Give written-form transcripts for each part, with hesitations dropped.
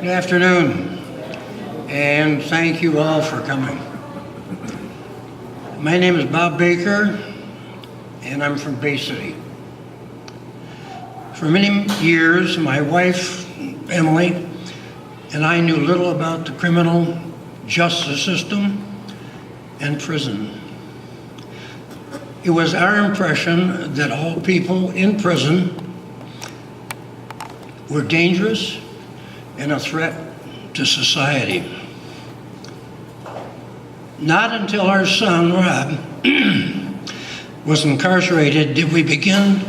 Good afternoon, and thank you all for coming. My name is Bob Baker, and I'm from Bay City. For many years, my wife, Emily, and I knew little about the criminal justice system and prison. It was our impression that all people in prison were dangerous and a threat to society. Not until our son, Rob, was incarcerated did we begin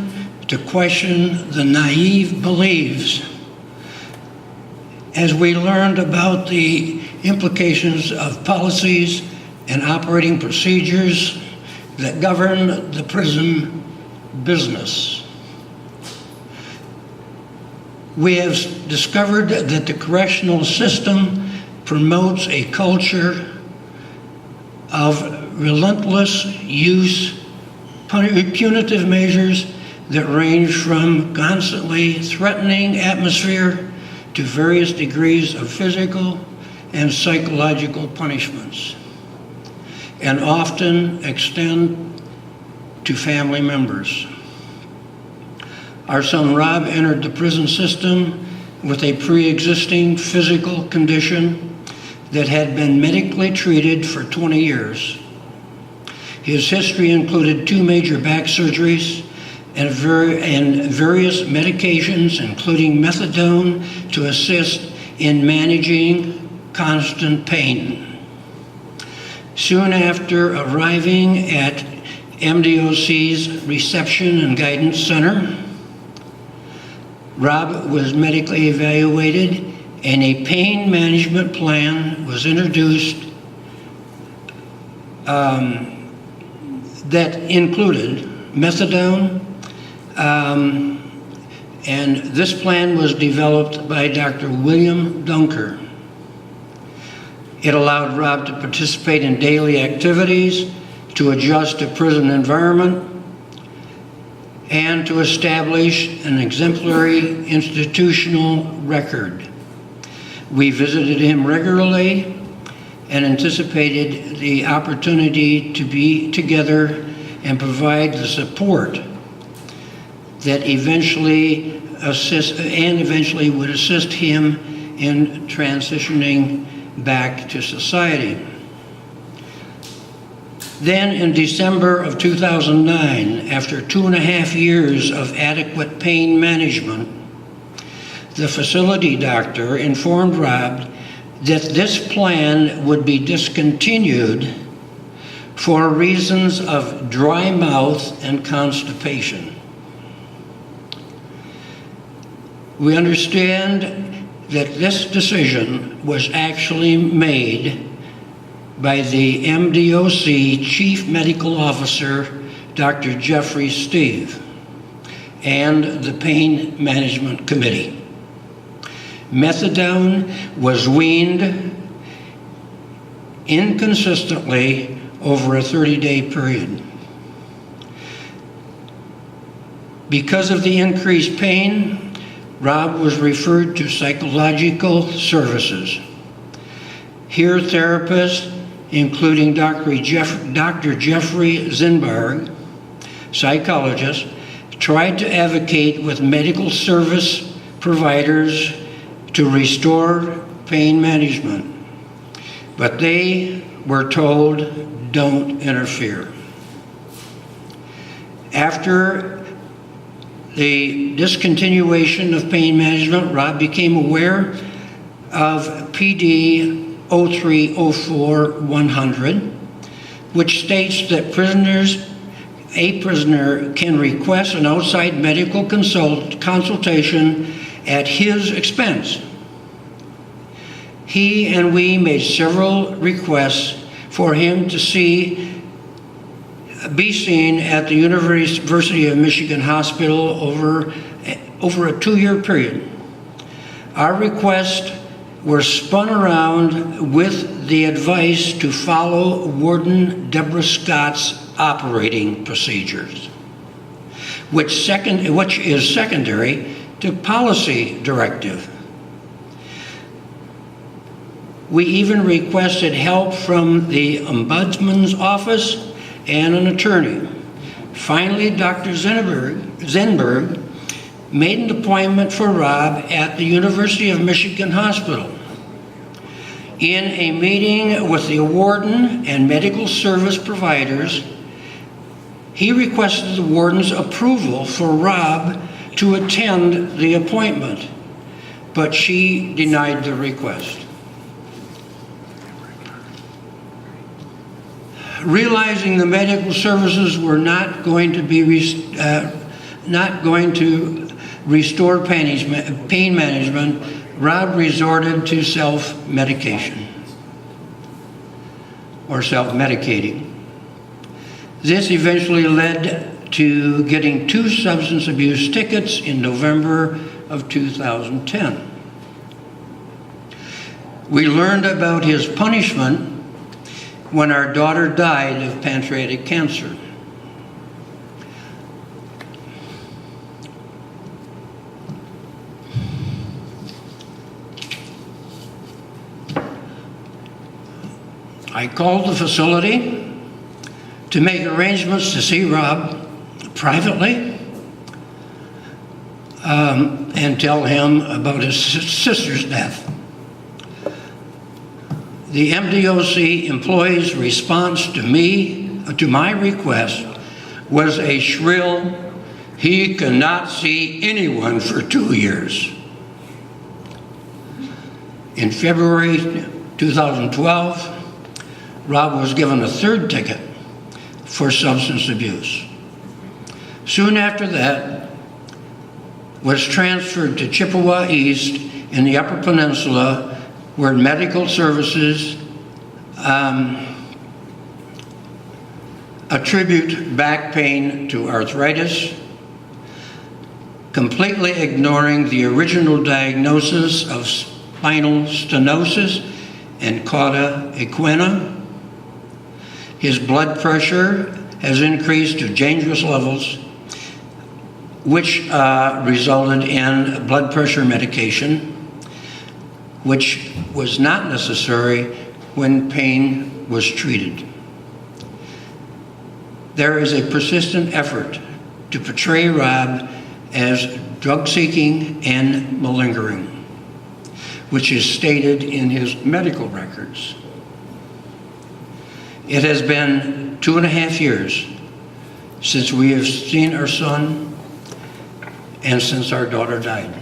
to question the naive beliefs as we learned about the implications of policies and operating procedures that govern the prison business. We have discovered that the correctional system promotes a culture of relentless use, punitive measures that range from constantly threatening atmosphere to various degrees of physical and psychological punishments, and often extend to family members. Our son Rob entered the prison system with a pre-existing physical condition that had been medically treated for 20 years. His history included 2 major back surgeries and various medications, including methadone, to assist in managing constant pain. Soon after arriving at MDOC's Reception and Guidance Center, Rob was medically evaluated and a pain management plan was introduced that included methadone, and this plan was developed by Dr. William Dunker. It allowed Rob to participate in daily activities, to adjust to prison environment, and to establish an exemplary institutional record. We visited him regularly and anticipated the opportunity to be together and provide the support that eventually would assist him in transitioning back to society. Then in December of 2009, after 2.5 years of adequate pain management, the facility doctor informed Rob that this plan would be discontinued for reasons of dry mouth and constipation. We understand that this decision was actually made by the MDOC Chief Medical Officer, Dr. Jeffrey Steve, and the Pain Management Committee. Methadone was weaned inconsistently over a 30-day period. Because of the increased pain, Rob was referred to psychological services. Here, therapists, including Dr. Jeffrey Zinberg, psychologist, tried to advocate with medical service providers to restore pain management, but they were told, don't interfere. After the discontinuation of pain management, Rob became aware of PD 0304-100, which states that a prisoner can request an outside medical consultation at his expense. He and we made several requests for him to be seen at the University of Michigan Hospital over a 2-year period. Our requests were spun around with the advice to follow Warden Deborah Scott's operating procedures, which is secondary to policy directive. We even requested help from the Ombudsman's office and an attorney. Finally, Dr. Zenberg made an appointment for Rob at the University of Michigan Hospital. In a meeting with the warden and medical service providers, he requested the warden's approval for Rob to attend the appointment, but she denied the request. Realizing the medical services were not going to restore pain management, Rob resorted to self-medication or self-medicating. This eventually led to getting 2 substance abuse tickets in November of 2010. We learned about his punishment when our daughter died of pancreatic cancer. I called the facility to make arrangements to see Rob privately and tell him about his sister's death. The MDOC employee's response to my request was a shrill, "He cannot see anyone for 2 years." In February 2012, Rob was given a 3rd ticket for substance abuse. Soon after that, was transferred to Chippewa East in the Upper Peninsula, where medical services attribute back pain to arthritis, completely ignoring the original diagnosis of spinal stenosis and cauda equina. His blood pressure has increased to dangerous levels, which resulted in blood pressure medication, which was not necessary when pain was treated. There is a persistent effort to portray Rob as drug-seeking and malingering, which is stated in his medical records. It has been 2.5 years since we have seen our son and since our daughter died.